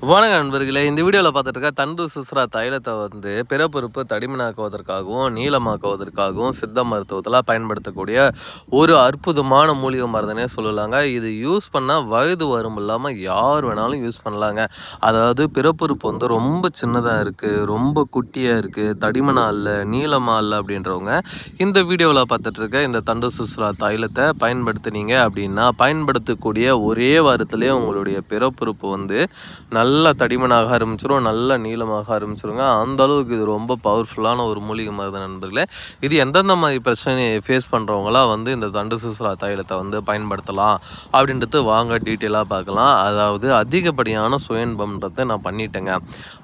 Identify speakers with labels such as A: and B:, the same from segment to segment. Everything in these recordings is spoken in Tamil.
A: வணக்கம் நண்பர்களே, இந்த வீடியோவில் பார்த்துட்டு இருக்க தண்டு சுஸ்ரா தைலத்தை பிறப்புறுப்பு தடிமனாக்குவதற்காகவும் நீளமாக்குவதற்காகவும் சித்த மருத்துவத்தில் பயன்படுத்தக்கூடிய ஒரு அற்புதமான மூலிகை மருந்துனே சொல்லலாங்க. இது யூஸ் பண்ணால் வயது வரும் இல்லாமல் யார் வேணாலும் யூஸ் பண்ணலாங்க. அதாவது பிறப்புறுப்பு ரொம்ப சின்னதாக இருக்குது, ரொம்ப குட்டியாக இருக்குது, தடிமனாக இல்லை, நீளமாக இல்லை அப்படின்றவங்க இந்த வீடியோவில் பார்த்துட்டு இருக்க இந்த தண்டு சுஸ்ரா தைலத்தை பயன்படுத்தினீங்க அப்படின்னா பயன்படுத்தக்கூடிய ஒரே வாரத்திலே உங்களுடைய பிறப்புறுப்பு நல்லா தடிமனாக ஆரம்பிச்சிடும், நல்லா நீளமாக ஆரம்பிச்சிருங்க. அந்த அளவுக்கு இது ரொம்ப பவர்ஃபுல்லான ஒரு மூலிகை மருந்து நண்பர்களே. இது எந்தெந்த மாதிரி பிரச்சனையை ஃபேஸ் பண்ணுறவங்களாம் இந்த தண்டு சுஸ்ரா தைலத்தை பயன்படுத்தலாம் அப்படின்றது வாங்க டீட்டெயிலாக பார்க்கலாம். அதாவது அதிகப்படியான சுயன்பம்ன்றதை நான் பண்ணிட்டேங்க.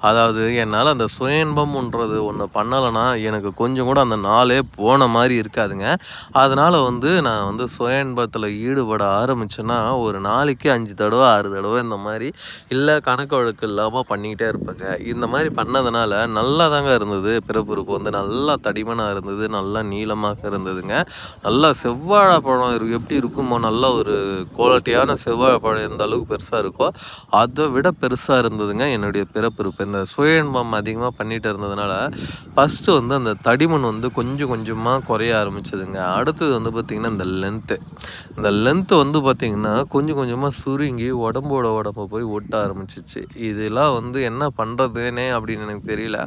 A: அதாவது என்னால் அந்த சுயன்பம்ன்றது ஒன்று பண்ணலைன்னா எனக்கு கொஞ்சம் கூட அந்த நாளே போன மாதிரி இருக்காதுங்க. அதனால் நான் சுயன்பத்தில் ஈடுபட ஆரம்பிச்சேன்னா ஒரு நாளைக்கு 5 தடவை 6 தடவை இந்த மாதிரி இல்லை கணக்கு வழக்கு இல்லாமல் பண்ணிக்கிட்டே இருப்பேங்க. இந்த மாதிரி பண்ணதுனால நல்லா தாங்க இருந்தது. பிறப்புறுப்பு நல்லா தடிமனாக இருந்தது, நல்லா நீளமாக இருந்ததுங்க. நல்லா செவ்வாழை பழம் எப்படி இருக்குமோ, நல்ல ஒரு குவாலிட்டியான செவ்வாழை பழம் எந்த அளவுக்கு பெருசாக இருக்கோ அதை விட பெருசாக இருந்ததுங்க என்னுடைய பிறப்புறுப்பு. இந்த சுயன்பம் அதிகமாக பண்ணிகிட்டு இருந்ததுனால ஃபஸ்ட்டு அந்த தடிமன் கொஞ்சம் கொஞ்சமாக குறைய ஆரம்பிச்சதுங்க. அடுத்தது பார்த்திங்கன்னா இந்த லென்த்து பார்த்திங்கன்னா கொஞ்சம் கொஞ்சமாக சுருங்கி உடம்பு போய் ஒட்ட ஆரம்பிச்சிச்சு. இதெல்லாம் என்ன பண்ணுறதுன்னே அப்படின்னு எனக்கு தெரியல.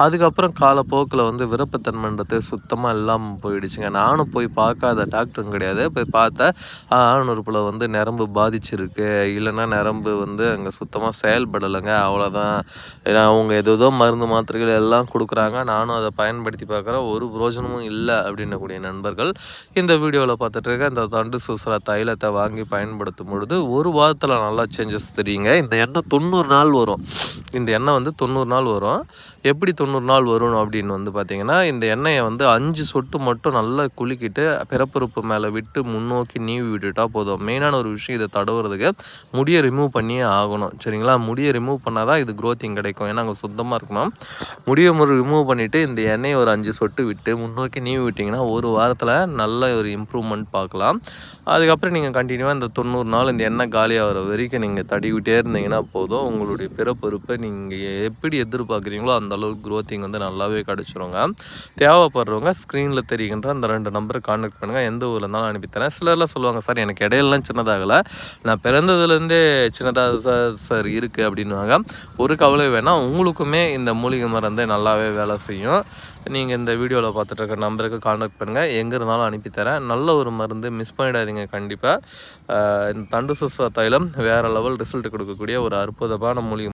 A: அதுக்கப்புறம் காலப்போக்கில் விருப்பத்தன்மைன்றது சுத்தமாக இல்லாமல் போயிடுச்சுங்க. நானும் போய் பார்க்காத டாக்டரும் கிடையாது. போய் பார்த்தேன், ஆணுறுப்பில் நரம்பு பாதிச்சிருக்கு, இல்லைன்னா நரம்பு அங்கே சுத்தமாக செயல்படலைங்க, அவ்வளோதான். ஏன்னா அவங்க ஏதோ மருந்து மாத்திரைகள் எல்லாம் கொடுக்குறாங்க. நானும் அதை பயன்படுத்தி பார்க்குறேன், ஒரு பிரோஜனமும் இல்லை அப்படின்னக்கூடிய நண்பர்கள் இந்த வீடியோவில் பார்த்துட்டு இருக்க இந்த தண்டு சுஸ்ரா தைலத்தை வாங்கி பயன்படுத்தும் பொழுது ஒரு வாரத்தில் நல்லா சேஞ்சஸ் தெரியுங்க. இந்த எண்ணெய் 90 நாள் வரும். இந்த எண்ணெய் 90 நாள் வரும். எப்படி 90 நாள் வரும் அப்படின்னு பார்த்தீங்கன்னா, இந்த எண்ணெயை 5 சொட்டு மட்டும் நல்லா குலுக்கிட்டு பிறப்புறுப்பு மேலே விட்டு முன்னோக்கி நீவி விட்டுட்டா போதும். மெயினான ஒரு விஷயம், இதை தடவுறதுக்கு முடியை ரிமூவ் பண்ணியே ஆகணும், சரிங்களா? முடியை ரிமூவ் பண்ணால் தான் இது க்ரோத்திங் கிடைக்கும். ஏன்னா அங்கே சுத்தமாக இருக்கணும். முடியை ரிமூவ் பண்ணிவிட்டு இந்த எண்ணெயை ஒரு 5 சொட்டு விட்டு முன்னோக்கி நீவி விட்டிங்கன்னா ஒரு வாரத்தில் நல்ல ஒரு இம்ப்ரூவ்மெண்ட் பார்க்கலாம். அதுக்கப்புறம் நீங்கள் கண்டினியூவாக இந்த 90 நாள் இந்த எண்ணெய் காலியாகிற வரைக்கும் நீங்கள் தடிவிட்டே இருந்தீங்கன்னா போதும். உங்களுடைய பிறப்புறுப்பை நீங்கள் எப்படி எதிர்பார்க்குறீங்களோ அந்த அளவுக்கு க்ரோத்திங் நல்லாவே கிடச்சிருங்க. தேவைப்படுறவங்க ஸ்க்ரீனில் தெரிகின்ற அந்த 2 நம்பரை கான்டாக்ட் பண்ணுங்கள். எந்த ஊரில் இருந்தாலும் அனுப்பித்தரேன். சிலர்லாம் சொல்லுவாங்க, சார் எனக்கு இடையிலாம் சின்னதாகலை, நான் பிறந்ததுலேருந்தே சின்னதாக சார் இருக்குது அப்படின்வாங்க. ஒரு கவலை வேணாம், உங்களுக்குமே இந்த மூலிகை மருந்து நல்லாவே வேலை செய்யும். நீங்கள் இந்த வீடியோவில் பார்த்துட்டு இருக்க நம்பருக்கு கான்டாக்ட் பண்ணுங்கள், எங்கே இருந்தாலும் அனுப்பித்தரேன். நல்ல ஒரு மருந்து, மிஸ் பண்ணிடாதீங்க கண்டிப்பாக. இந்த தண்டு சுஸ்ரா தைலம் வேறு லெவல் ரிசல்ட் கொடுக்கக்கூடிய ஒரு அற்புதமான மூலிகை